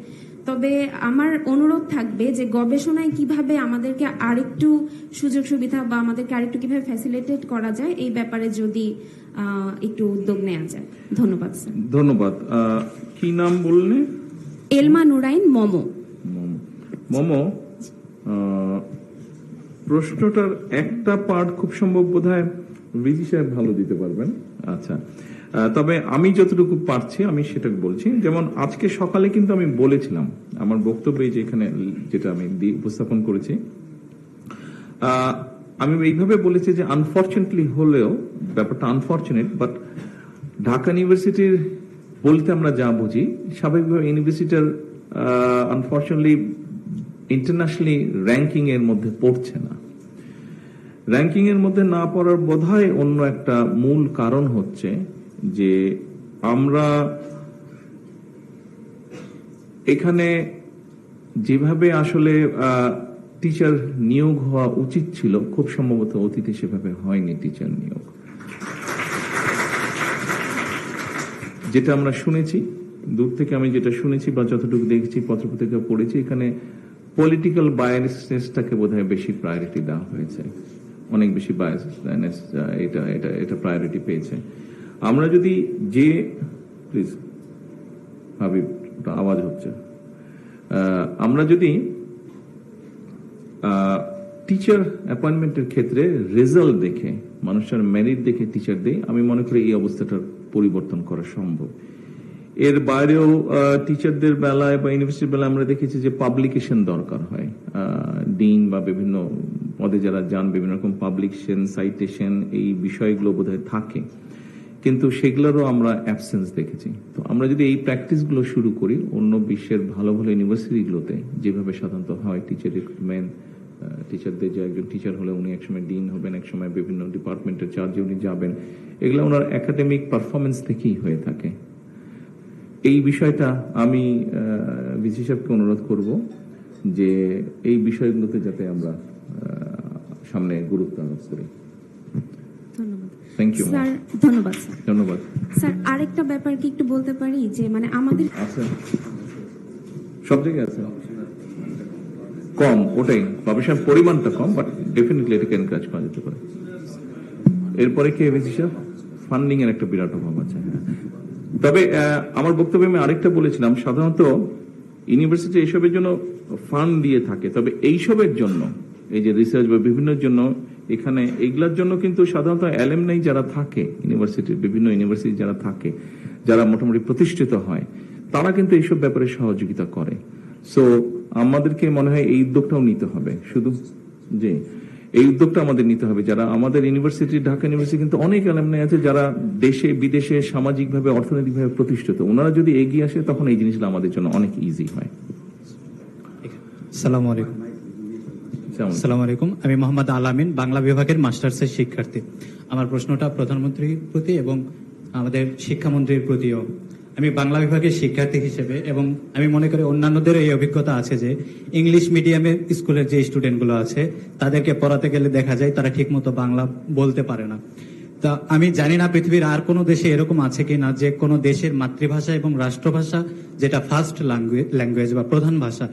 তবে আমার অনুরোধ থাকবে যে গবেষণায় কিভাবে আমাদেরকে আরেকটু সুযোগ সুবিধা বা আমাদেরকে আরেকটু কিভাবে ফ্যাসিলিটেট করা যায়, এই ব্যাপারে যদি একটু উদ্যোগ নেওয়া যায়। ধন্যবাদ স্যার। ধন্যবাদ। কি নাম বললে? এলমা নুরাইন মমো। মমো, প্রশ্নটার একটা পার্ট খুব সম্ভব বোধহয় রিজি সাহেব ভালো দিতে পারবেন। আচ্ছা, তবে আমি যতটুকু পারছি আমি সেটা বলছি। যেমন আজকে সকালে কিন্তু আমি বলেছিলাম আমার বক্তব্যে, যে এখানে যেটা আমি উপস্থাপন করেছি, আমি এইভাবে বলেছি যে আনফরচুনেটলি হলেও ব্যাপারটা আনফরচুনেট, বাট ঢাকা ইউনিভার্সিটির বলতে আমরা যা বুঝি, স্বাভাবিকভাবে ইউনিভার্সিটির আনফরচুনেটলি ইন্টারন্যাশনালি র্যাঙ্কিং এর মধ্যে পড়ছে না। র্যাঙ্কিং এর মধ্যে না পড়ার বোধহয় অন্য একটা মূল কারণ হচ্ছে যে আমরা এখানে যেভাবে আসলে টিচার নিয়োগ হওয়া উচিত ছিল, খুব সম্ভবত অতীতে সেভাবে হয়নি টিচার নিয়োগ। যেটা আমরা শুনেছি দূর থেকে আমি যেটা শুনেছি বা যতটুকু দেখেছি পত্রপত্রিকা পড়েছি, এখানে পলিটিক্যাল বায়াসনেসটাকে বোধহয় বেশি প্রায়োরিটি দেওয়া হয়েছে, অনেক বেশি বায়াসনেস এটা প্রায়োরিটি পেয়েছে। আমরা যদি যে প্লিজ হাবিব আওয়াজ হচ্ছে, আমরা যদি টিচার অ্যাপয়েন্টমেন্টের ক্ষেত্রে রেজাল্ট দেখে, মানুষের মেরিট দেখে টিচার দেয়, আমি মনে করি এই অবস্থাটার পরিবর্তন করা সম্ভব। এর বাইরেও টিচারদের বেলায় বা ইউনিভার্সিটির বেলায় আমরা দেখেছি যে পাবলিকেশন দরকার হয়, ডিন বা বিভিন্ন পদে যারা যান বিভিন্ন রকম পাবলিকেশন, সাইটেশন, এই বিষয়গুলো বোধহয় থাকে, কিন্তু সেগুলোরও আমরা অ্যাবসেন্স দেখেছি। তো আমরা যদি এই প্র্যাকটিসগুলো শুরু করি অন্য বিশ্বের ভালো ভালো ইউনিভার্সিটিগুলোতে, যেভাবে সাধারণত হয় টিচার রিক্রুটমেন্ট, টিচারদের যে একজন টিচার হলে উনি একসময় ডিন হবেন, একসময় বিভিন্ন ডিপার্টমেন্টের চার্জে উনি যাবেন, এগুলো ওনার একাডেমিক পারফরমেন্স থেকেই হয়ে থাকে। এই বিষয়টা আমি ভিসি সাহেবকে অনুরোধ করব যে এই বিষয়গুলোতে যাতে আমরা সামনে গুরুত্ব আরোপ করি। ধন্যবাদ থ্যাংক ইউ স্যার। ধন্যবাদ স্যার। ধন্যবাদ স্যার, আরেকটা ব্যাপার কি একটু বলতে পারি যে মানে আমাদের আছে, সব জায়গায় আছে, কম, ওটাই গবেষণার পরিমাণটা কম, বাট ডেফিনেটলি এটাকে এনকারেজ করা যেতে পারে। এরপরে কি ভিসি সাহেব, ফান্ডিং এর একটা বিরাট অভাব আছে। তবে আমার বক্তব্যে আমি আরেকটা বলেছিলাম, সাধারণত ইউনিভার্সিটি এইসবের জন্য ফান্ড দিয়ে থাকে, তবে এইসবের জন্য, এই যে রিসার্চ বা বিভিন্ন জন্য, এখানে এইগুলোর জন্য কিন্তু সাধারণত অ্যালুমনাই যারা থাকে ইউনিভার্সিটির, বিভিন্ন ইউনিভার্সিটি যারা থাকে, যারা মোটামুটি প্রতিষ্ঠিত হয়, তারা কিন্তু এইসব ব্যাপারে সহযোগিতা করে। সো আমাদেরকে মনে হয় এই উদ্যোগটাও নিতে হবে, শুধু যে এই উদ্যোগটা আমাদের নিতে হবে। যারা আমাদের ইউনিভার্সিটি, ঢাকা ইউনিভার্সিটি কিন্তু অনেক অ্যালুমনাই আছে যারা দেশে বিদেশে সামাজিকভাবে অর্থনৈতিকভাবে প্রতিষ্ঠিত, ওনারা যদি এগিয়ে আসে তখন এই জিনিসগুলো আমাদের জন্য অনেক ইজি হয়। আসসালামু আলাইকুম। আসসালামু আলাইকুম, আমি মোহাম্মদ আলামিন, বাংলা বিভাগের মাস্টার্সের শিক্ষার্থী। আমার প্রশ্নটা প্রধানমন্ত্রীর প্রতি এবং আমাদের শিক্ষামন্ত্রীর প্রতিও। আমি বাংলা বিভাগের শিক্ষার্থী হিসেবে, এবং আমি মনে করি অন্যান্যদের এই অভিজ্ঞতা আছে যে ইংলিশ মিডিয়ামের স্কুলের যে স্টুডেন্টগুলো আছে তাদেরকে পড়াতে গেলে দেখা যায় তারা ঠিকমতো বাংলা বলতে পারে না। তা আমি জানি না পৃথিবীর আর কোনো দেশে এরকম আছে কিনা যে কোনো দেশের মাতৃভাষা এবং রাষ্ট্রভাষা যেটা ফার্স্ট ল্যাঙ্গুয়েজ বা প্রধান ভাষা,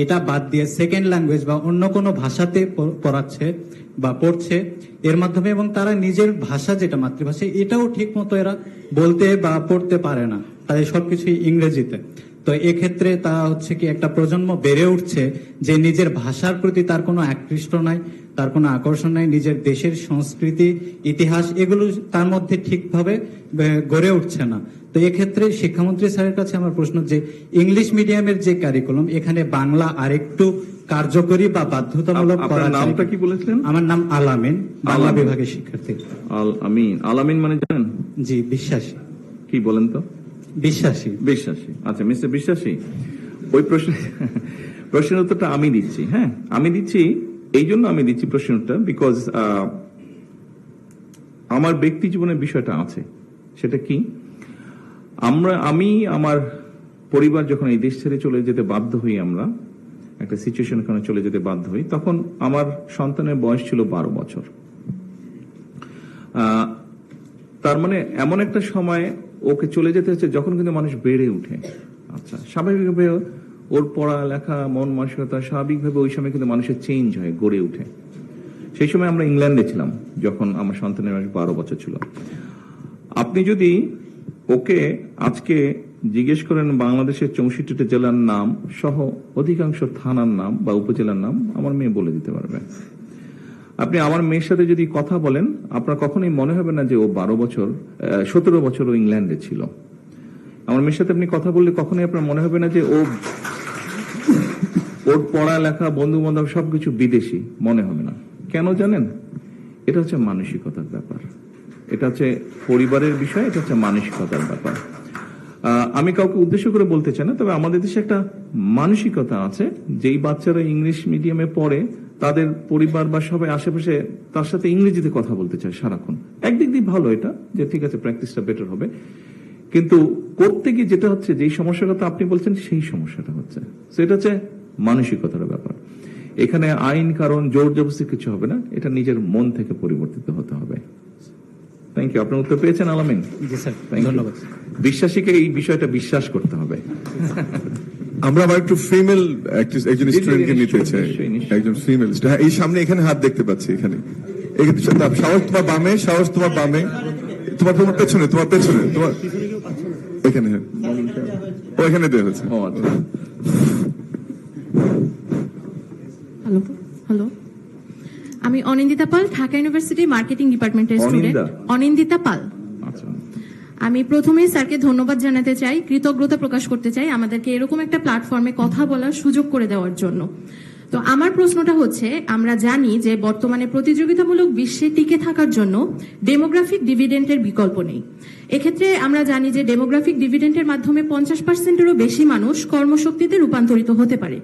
এটা বাদ দিয়ে সেকেন্ড ল্যাঙ্গুয়েজ বা অন্য কোনো ভাষাতে পড়াচ্ছে বা পড়ছে এর মাধ্যমে, এবং তারা নিজের ভাষা যেটা মাতৃভাষা এটাও ঠিক মতো এরা বলতে বা পড়তে পারে না, তাদের সবকিছুই ইংরেজিতে। তো এক্ষেত্রে তা হচ্ছে কি একটা প্রজন্ম বেড়ে উঠছে যে নিজের ভাষার প্রতি তার কোনো আকৃষ্ট নাই, তার কোনো আকর্ষণ নাই, নিজের দেশের সংস্কৃতি, ইতিহাস এগুলো তার মধ্যে ঠিকভাবে গড়ে উঠছে না। তো এক্ষেত্রে শিক্ষামন্ত্রী স্যারের কাছে আমার প্রশ্ন যে ইংলিশ মিডিয়ামের যে কারিকুলাম, এখানে বাংলা আরেকটু কার্যকরী বা বাধ্যতামূলক করা। নামটা কি বলেছিলেন? আমার নাম আলামিন, বাংলা বিভাগের শিক্ষার্থী। আলামিন, আলামিন মানে জানেন? জি, বিশ্বাসী। কি বলেন তো? বিশ্বাসী। বিশ্বাসী, আচ্ছা মিস্টার বিশ্বাসী, ওই প্রশ্নের উত্তরটা আমি দিচ্ছি। হ্যাঁ, আমি দিচ্ছি, এই জন্য আমি দিচ্ছি প্রশ্নের উত্তর বিকজ আমার ব্যক্তি জীবনের বিষয়টা আছে। সেটা কি, আমি আমার পরিবার যখন এই দেশ ছেড়ে চলে যেতে বাধ্য হই, আমরা একটা সিচুয়েশন ওখানে চলে যেতে বাধ্য হই, তখন আমার সন্তানের বয়স ছিল 12 বছর। তার মানে এমন একটা সময় ওকে চলে যেতে হচ্ছে যখন কিন্তু মানুষ বেড়ে উঠে। আচ্ছা, স্বাভাবিকভাবে ওর পড়ালেখা, মন মানসিকতা স্বাভাবিকভাবে ওই সময় কিন্তু মানুষের চেঞ্জ হয়, গড়ে উঠে। সেই সময় আমরা ইংল্যান্ডে ছিলাম যখন আমার সন্তানের বয়স 12 বছর ছিল। আপনি যদি ওকে আজকে জিজ্ঞেস করেন বাংলাদেশের 64টা জেলার নাম সহ অধিকাংশ থানার নাম বা উপজেলার নাম, আমার মেয়ে বলে দিতে পারবে। আপনি আমার মেয়ের সাথে যদি কথা বলেন, আপনার কখনোই মনে হবে না যে ও 17 বছর ও ইংল্যান্ডে ছিল। আমার মেয়ের সাথে আপনি কথা বললে কখনোই আপনার মনে হবে না যে ওর পড়ালেখা, বন্ধু বান্ধব সবকিছু বিদেশি, মনে হবে না। কেন জানেন? এটা হচ্ছে মানসিকতার ব্যাপার, এটা হচ্ছে পরিবারের বিষয়, এটা হচ্ছে মানসিকতার ব্যাপার। আমি কাউকে উদ্দেশ্য করে বলতে চাই না, তবে আমাদের দেশে একটা মানসিকতা আছে, যেই বাচ্চারা ইংলিশ মিডিয়ামে পড়ে তাদের পরিবার বা সবাই আশেপাশে তার সাথে ইংরেজিতে কথা বলতে চায় সারাক্ষণ। একদিক দিয়ে ভালো এটা, যে ঠিক আছে প্র্যাকটিসটা বেটার হবে, কিন্তু করতে গিয়ে যেটা হচ্ছে, যেই সমস্যার কথা আপনি বলছেন সেই সমস্যাটা হচ্ছে, সেটা হচ্ছে মানসিকতার ব্যাপার। এখানে আইন কারণ জোর জবরদস্তি কিছু হবে না, এটা নিজের মন থেকে পরিবর্তিত হতে হবে। Thank you. আপনার উত্তর পেয়েছেন আলামিন? জি স্যার, Thank you. ধন্যবাদ। বিশ্বাসীকে এই বিষয়টা বিশ্বাস করতে হবে। আমরা আবার একটু ফিমেল একজন জি, স্টুডেন্টকে নিতে নিশ্চয়ই, চাই, নিশ্চয়ই, নিশ্চয়ই। একজন ফিমেল। হ্যাঁ, এই সামনে এখানে হাত দেখতে পাচ্ছি, এখানে সাহস তোমার বামে, সাহস তোমার বামে, তোমার পেছনে, তোমার এখানে, হ্যাঁ। ও এখানে দেওয়া হয়েছে। ও আচ্ছা। হ্যালো হ্যালো, আমি অনিন্দিতা পাল, ঢাকা ইউনিভার্সিটি মার্কেটিং ডিপার্টমেন্টের স্টুডেন্ট। অনিন্দিতা পাল। আচ্ছা, আমি প্রথমেই স্যারকে ধন্যবাদ জানাতে চাই, কৃতজ্ঞতা প্রকাশ করতে চাই আমাদেরকে এরকম একটা প্ল্যাটফর্মে কথা বলার সুযোগ করে দেওয়ার জন্য। তো আমার প্রশ্নটা হচ্ছে, আমরা জানি যে বর্তমানে প্রতিযোগিতামূলক বিশ্বে টিকে থাকার জন্য ডেমোগ্রাফিক ডিভিডেন্ডের বিকল্প নেই। এক্ষেত্রে আমরা জানি যে ডেমোগ্রাফিক ডিভিডেন্ডের মাধ্যমে 50%-এরও বেশি মানুষ কর্মশক্তিতে রূপান্তরিত হতে পারে।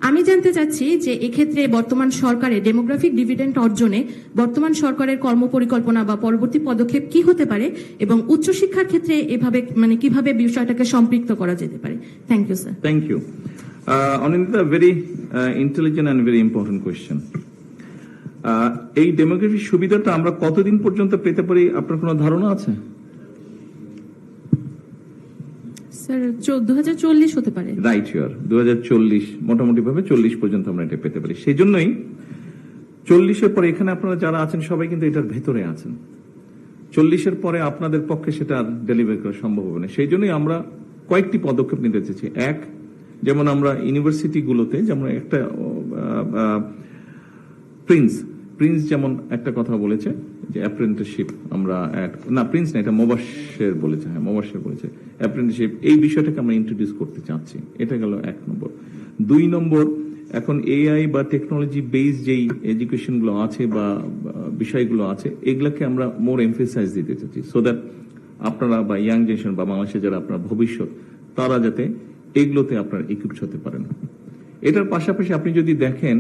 আমি জানতে চাচ্ছি যে এক্ষেত্রে বর্তমান সরকারের ডেমোগ্রাফিক ডিভিডেন্ড অর্জনে বর্তমান সরকারের কর্মপরিকল্পনা বা পরবর্তী পদক্ষেপ কি হতে পারে, এবং উচ্চশিক্ষার ক্ষেত্রে এভাবে কিভাবে বিষয়টাকে সম্পৃক্ত করা যেতে পারে। Thank you sir. Thank you Anindita, very intelligent and very important question. এই ডেমোগ্রাফিক সুবিধাটা আমরা কতদিন পর্যন্ত পেতে পারি, আপনার কোনো ধারণা আছে? স্যার 2040 হতে পারে। রাইট, ইউর 2040, মোটামুটি ভাবে 40 পর্যন্ত আমরা এটা পেতে পারি। সেই জন্যই 40-এর পরে এখানে আপনারা যারা আছেন সবাই কিন্তু এটার ভেতরে আছেন। 40-এর পরে আপনাদের পক্ষে সেটা ডেলিভারি করা সম্ভব হবে না। সেই জন্যই আমরা কয়েকটি পদক্ষেপ নিতে চাইছি। এক, যেমন আমরা ইউনিভার্সিটিগুলোতে যেমন একটা প্রিন্স যেমন একটা কথা বলেছে যে অ্যাপ্রেন্টিসশিপ, আমরা না প্রিন্স না, এটা মোবাশ্বের বলেছে, হ্যাঁ মোবাশ্বের বলেছে অ্যাপ্রেন্টিসশিপ, এই বিষয়টাকে আমরা ইন্ট্রোডিউস করতে চাচ্ছি। এটা গেল 1 নম্বর। 2 নম্বর, এখন এআই বা টেকনোলজি বেসড যেই এডুকেশন গুলো আছে বা বিষয়গুলো আছে, এগুলাকে আমরা মোর এমফেসাইজ দিতে চাচ্ছি, সো দ্যাট আপনারা বা ইয়াং জেনারেশন বা বাংলাদেশে যারা আপনার ভবিষ্যৎ, তারা যাতে এগুলোতে আপনার ইকুইপড হতে পারেন। এটার পাশাপাশি আপনি যদি দেখেন,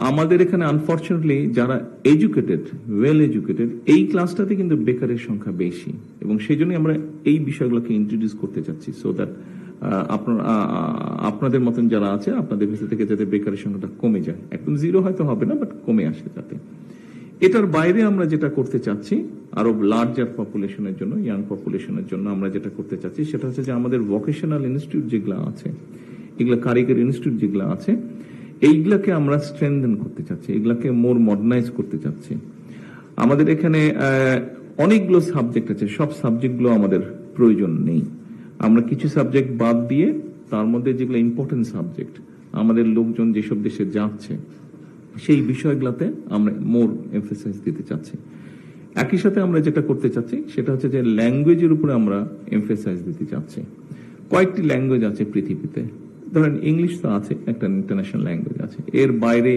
আমাদের এখানে আনফরচুনেটলি যারা এডুকেটেড, ওয়েল এডুকেটেড, এই ক্লাসটাতে কিন্তু বেকারের সংখ্যা বেশি, এবং সেই জন্য আমরা এই বিষয়গুলোকে ইন্ট্রোডিউস করতে চাচ্ছি, সো দ্যাট আপনাদের মতন যারা আছে আপনাদের ভিতর থেকে যাতে বেকারের সংখ্যাটা কমে যায়, একদম জিরো হয়তো হবে না, বাট কমে আসে যাতে। এটার বাইরে আমরা যেটা করতে চাচ্ছি, আরো লার্জার পপুলেশনের জন্য, ইয়াং পপুলেশনের জন্য আমরা যেটা করতে চাচ্ছি, সেটা হচ্ছে যে আমাদের ভোকেশনাল ইনস্টিটিউট যেগুলো আছে, এগুলো কারিগরি ইনস্টিটিউট যেগুলো আছে, এইগুলাকে আমরা স্ট্রেনথেন করতে চাচ্ছি, এগুলাকে মোর মডার্নাইজ করতে চাচ্ছি। আমাদের এখানে অনেকগুলো সাবজেক্ট আছে, সব সাবজেক্টগুলো আমাদের প্রয়োজন নেই। আমরা কিছু সাবজেক্ট বাদ দিয়ে তার মধ্যে যেগুলো ইম্পর্টেন্ট সাবজেক্ট, আমাদের লোকজন যেসব দেশে যাচ্ছে, সেই বিষয়গুলোতে আমরা মোর এমফেসাইজ দিতে চাচ্ছি। একই সাথে আমরা যেটা করতে চাচ্ছি সেটা হচ্ছে যে ল্যাঙ্গুয়েজের উপরে আমরা এমফেসাইজ দিতে চাচ্ছি। কয়েকটি ল্যাঙ্গুয়েজ আছে পৃথিবীতে, ধরেন ইংলিশ তো আছে, একটা ইন্টারন্যাশনাল ল্যাঙ্গুয়েজ আছে, এর বাইরে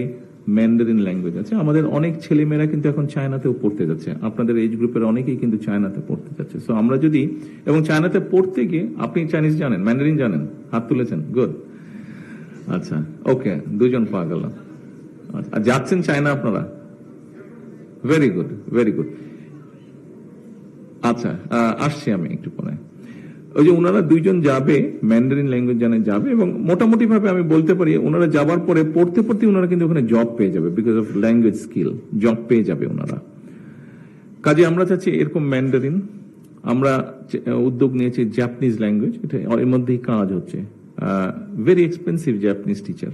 ম্যান্ডারিন ল্যাঙ্গুয়েজ আছে। আমাদের অনেক ছেলেমেয়েরা কিন্তু এখন চায়নাতেও পড়তে যাচ্ছে, আপনাদের এজ গ্রুপের অনেকেই কিন্তু চায়নাতে পড়তে যাচ্ছে। সো আমরা যদি, এবং চায়নাতে পড়তে গিয়ে, আপনি চাইনিজ জানেন, ম্যান্ডারিন জানেন, হাত তুলেছেন, গুড, আচ্ছা ওকে, 2 জন পাওয়া গেল। আর যাচ্ছেন চায়না আপনারা, ভেরি গুড, ভেরি গুড। আচ্ছা, আসছি আমি একটু পরে। ওই যে ওনারা 2 জন যাবে, ম্যান্ডারিন ল্যাঙ্গুয়েজ জানে যাবে, এবং মোটামুটি ভাবে আমি বলতে পারি ওনারা যাবার পরে পড়তে পড়তে ওনারা কিন্তু ওখানে জব পেয়ে যাবে, because of language skill, job পেয়ে যাবে ওনারা। কাজে আমরা চাচ্ছি এরকম ম্যান্ডারিন, আমরা উদ্যোগ নিয়েছি জাপানিজ ল্যাঙ্গুয়েজ, এটা এর মধ্যেই কাজ হচ্ছে, ভেরি এক্সপেন্সিভ জাপানিজ টিচার।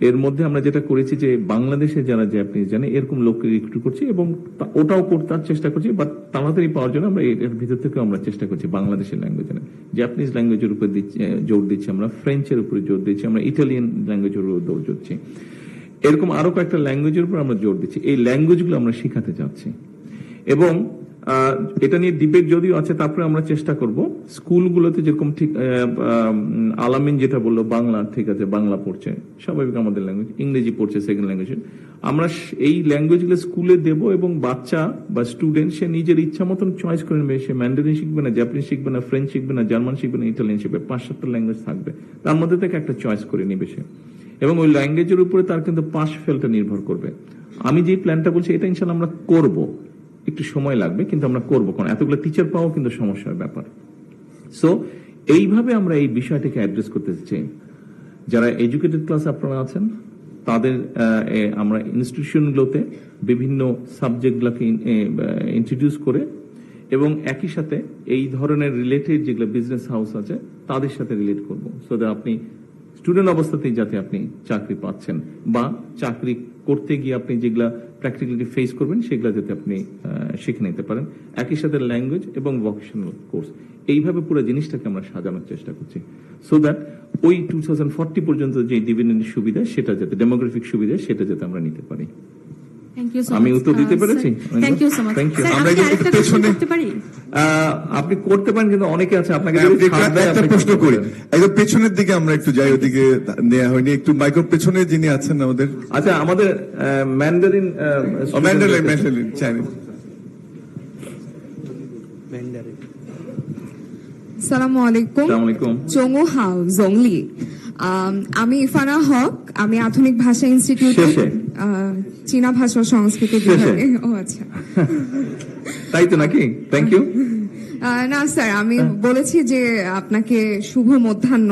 এর মধ্যে আমরা যেটা করেছি যে বাংলাদেশে যারা জাপানিজ জানে এরকম লোককে রিক্রুট করছি, এবং ওটাও করতে চেষ্টা করছি, বাট তাড়াতাড়ি পাওয়ার জন্য আমরা এর ভিতর থেকে আমরা চেষ্টা করছি বাংলাদেশের ল্যাঙ্গুয়েজ জানে। জাপানিজ ল্যাঙ্গুয়েজের উপর জোর দিচ্ছি আমরা, ফ্রেঞ্চের উপরে জোর দিচ্ছি আমরা, ইটালিয়ান ল্যাঙ্গুয়েজের উপর জোর দিচ্ছি, এরকম আরো কয়েকটা ল্যাঙ্গুয়েজের উপর আমরা জোর দিচ্ছি। এই ল্যাঙ্গুয়েজগুলো আমরা শিখাতে চাচ্ছি, এবং এটা নিয়ে ডিবেট যদিও আছে, তারপরে আমরা চেষ্টা করব স্কুলগুলোতে যেরকম, ঠিক আলামিন যেটা বললো, বাংলা, ঠিক আছে, বাংলা পড়ছে স্বাভাবিক আমাদের ল্যাঙ্গুয়েজ, ইংরেজি পড়ছে সেকেন্ড ল্যাঙ্গুয়েজ, আমরা এই ল্যাঙ্গুয়েজগুলো স্কুলে দেব, এবং বাচ্চা বা স্টুডেন্ট সে নিজের ইচ্ছা মতন চয়েস করে নেবে, সে ম্যান্ডারিন শিখবে না, জাপানিজ শিখবে না, ফ্রেঞ্চ শিখবে না, জার্মান শিখবে না, ইটালিয়ান শিখবে, 5-7টা ল্যাঙ্গুয়েজ থাকবে, তার মধ্যে থেকে একটা চয়েস করে নেবে সে, এবং ওই ল্যাঙ্গুয়েজের উপরে তার কিন্তু পাস ফেলটা নির্ভর করবে। আমি যে প্ল্যানটা বলছি এটা ইনশাল্লাহ আমরা করব, একটু সময় লাগবে কিন্তু আমরা করবো, কারণ এতগুলো টিচার পাওয়া কিন্তু সমস্যার ব্যাপার। সো এইভাবে আমরা এই বিষয়টাকে অ্যাড্রেস করতে চাই। যারা এডুকেটেড ক্লাস আপনারা আছেন তাদের আমরা ইনস্টিটিউশনগুলোতে বিভিন্ন সাবজেক্টগুলোকে ইন্ট্রোডিউস করে এবং একই সাথে এই ধরনের রিলেটেড যেগুলো বিজনেস হাউস আছে তাদের সাথে রিলেট করব, সো দ্যাট আপনি স্টুডেন্ট অবস্থাতেই যাতে আপনি চাকরি পাচ্ছেন বা চাকরি করতে গিয়ে আপনি যেগুলা প্র্যাকটিক্যালি ফেস করবেন সেগুলো যাতে আপনি শিখে নিতে পারেন। একই সাথে ল্যাঙ্গুয়েজ এবং ভোকেশনাল কোর্স, এইভাবে পুরো জিনিসটাকে আমরা সাজানোর চেষ্টা করছি, সো দ্যাট ওই 2040 পর্যন্ত যে ডিভিডেন্ড সুবিধা সেটা যাতে ডেমোগ্রাফিক সুবিধা সেটা যাতে আমরা নিতে পারি। থ্যাংক ইউ সো আমি উত্তর দিতে পেরেছি? Thank you so much. Thank you. আমরা কি আরেকটা কোশ্চেন করতে পারি? আপনি করতে পারেন, কিন্তু অনেকে আছে আপনাকে যদি ছাড় দেয়, একটা আপনি প্রশ্ন করতে করি, পারেন। একদম পেছনের দিকে আমরা একটু যাই, ওদিকে নেওয়া হয়নি, একটু মাইক্রো পেছনে যিনি আছেন আমাদের আচ্ছা, আমাদের ম্যান্ডারিন ম্যান্ডেলিন চাইনিজ। সালামু আলাইকুম। আসসালামু আলাইকুম। চঙু হাও জংলি। আমি ইরফানা হক, আমি আধুনিক ভাষা ইনস্টিটিউটে শেষে? চীনা ভাষা ও সংস্কৃতি বিভাগে। ও আচ্ছা, তাই তো নাকি? Thank you. না স্যার, আমি বলেছি যে আপনাকে শুভ মধ্যাহ্ন।